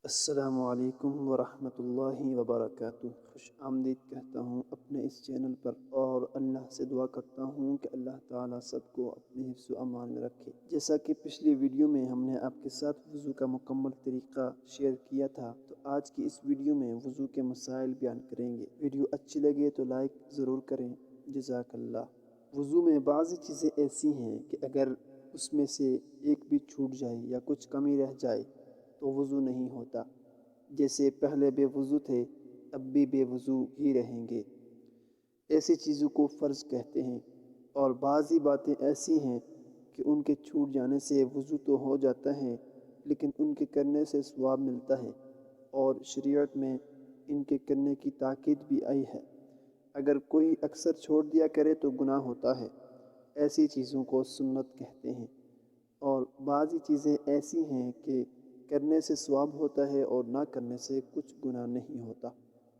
السلام علیکم ورحمۃ اللہ وبرکاتہ۔ خوش آمدید کہتا ہوں اپنے اس چینل پر، اور اللہ سے دعا کرتا ہوں کہ اللہ تعالیٰ سب کو اپنے حفظ و امان میں رکھے۔ جیسا کہ پچھلی ویڈیو میں ہم نے آپ کے ساتھ وضو کا مکمل طریقہ شیئر کیا تھا، تو آج کی اس ویڈیو میں وضو کے مسائل بیان کریں گے۔ ویڈیو اچھی لگے تو لائک ضرور کریں، جزاک اللہ۔ وضو میں بعضی چیزیں ایسی ہیں کہ اگر اس میں سے ایک بھی چھوٹ جائے یا کچھ کمی رہ جائے تو وضو نہیں ہوتا۔ جیسے پہلے بے وضو تھے، اب بھی بے وضو ہی رہیں گے۔ ایسی چیزوں کو فرض کہتے ہیں، اور بعضی باتیں ایسی ہیں کہ ان کے چھوٹ جانے سے وضو تو ہو جاتا ہے، لیکن ان کے کرنے سے ثواب ملتا ہے، اور شریعت میں ان کے کرنے کی تاکید بھی آئی ہے۔ اگر کوئی اکثر چھوڑ دیا کرے تو گناہ ہوتا ہے۔ ایسی چیزوں کو سنت کہتے ہیں، اور بعضی چیزیں ایسی ہیں کہ کرنے سے ثواب ہوتا ہے اور نہ کرنے سے کچھ گناہ نہیں ہوتا،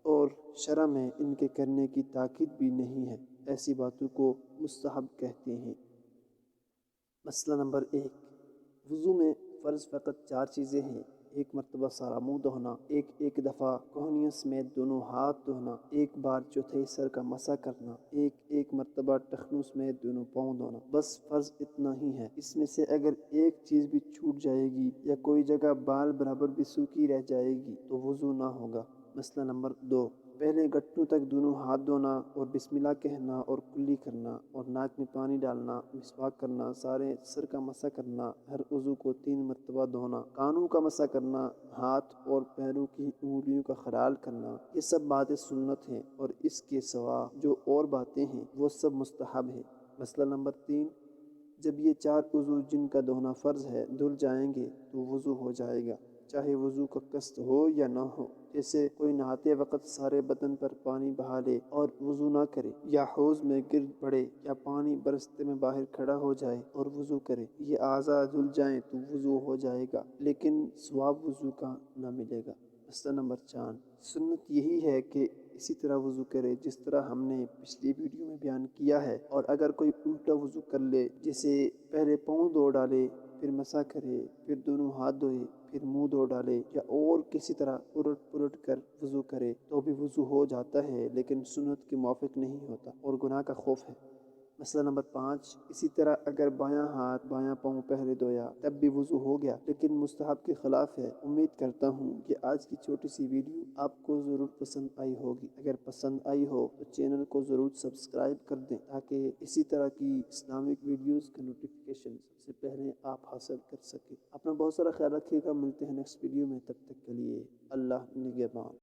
اور شرع میں ان کے کرنے کی تاکید بھی نہیں ہے۔ ایسی باتوں کو مستحب کہتے ہیں۔ مسئلہ نمبر 1، وضو میں فرض فقط 4 چیزیں ہیں: ایک مرتبہ سارا منہ دھونا، ایک دفعہ کہنیوں سمیت دونوں ہاتھ دھونا، ایک بار چوتھائی سر کا مسح کرنا، ایک مرتبہ ٹخنوں سمیت دونوں پاؤں دھونا۔ بس فرض اتنا ہی ہے۔ اس میں سے اگر ایک چیز بھی چھوٹ جائے گی یا کوئی جگہ بال برابر بھی سوکھی رہ جائے گی تو وضو نہ ہوگا۔ مسئلہ نمبر 2، پہلے گھٹنوں تک دونوں ہاتھ دھونا اور بسم اللہ کہنا اور کلی کرنا، اور ناک میں پانی ڈالنا، مسواک کرنا، سارے سر کا مسح کرنا، ہر عضو کو 3 مرتبہ دھونا، کانوں کا مسح کرنا، ہاتھ اور پیروں کی انگلیوں کا خلال کرنا، یہ سب باتیں سنت ہیں، اور اس کے سوا جو اور باتیں ہیں وہ سب مستحب ہیں۔ مسئلہ نمبر 3، جب یہ 4 عضو جن کا دھونا فرض ہے دھل جائیں گے تو وضو ہو جائے گا، چاہے وضو کا قصد ہو یا نہ ہو۔ جیسے کوئی نہاتے وقت سارے بدن پر پانی بہا لے اور وضو نہ کرے، یا حوض میں گر پڑے، یا پانی برستے میں باہر کھڑا ہو جائے اور وضو کرے، یہ اعضاء دھل جائیں تو وضو ہو جائے گا، لیکن ثواب وضو کا نہ ملے گا۔ مسئلہ نمبر 4، سنت یہی ہے کہ اسی طرح وضو کرے جس طرح ہم نے پچھلی ویڈیو میں بیان کیا ہے، اور اگر کوئی الٹا وضو کر لے، جیسے پہلے پاؤں دھو ڈالے، پھر مسح کرے، پھر دونوں ہاتھ دھوئے، پھر منہ دھو ڈالے، یا اور کسی طرح الٹ کر وضو کرے تو بھی وضو ہو جاتا ہے، لیکن سنت کے موافق نہیں ہوتا اور گناہ کا خوف ہے۔ مسئلہ نمبر 5، اسی طرح اگر بایاں ہاتھ بایاں پاؤں پہلے دھویا تب بھی وضو ہو گیا، لیکن مستحب کے خلاف ہے۔ امید کرتا ہوں کہ آج کی چھوٹی سی ویڈیو آپ کو ضرور پسند آئی ہوگی۔ اگر پسند آئی ہو تو چینل کو ضرور سبسکرائب کر دیں، تاکہ اسی طرح کی اسلامک ویڈیوز کا نوٹیفیکیشن سب سے پہلے آپ حاصل کر سکیں۔ اپنا بہت سارا خیال رکھیے گا، ملتے ہیں نیکسٹ ویڈیو میں، تب تک کے لیے اللہ نگہبان۔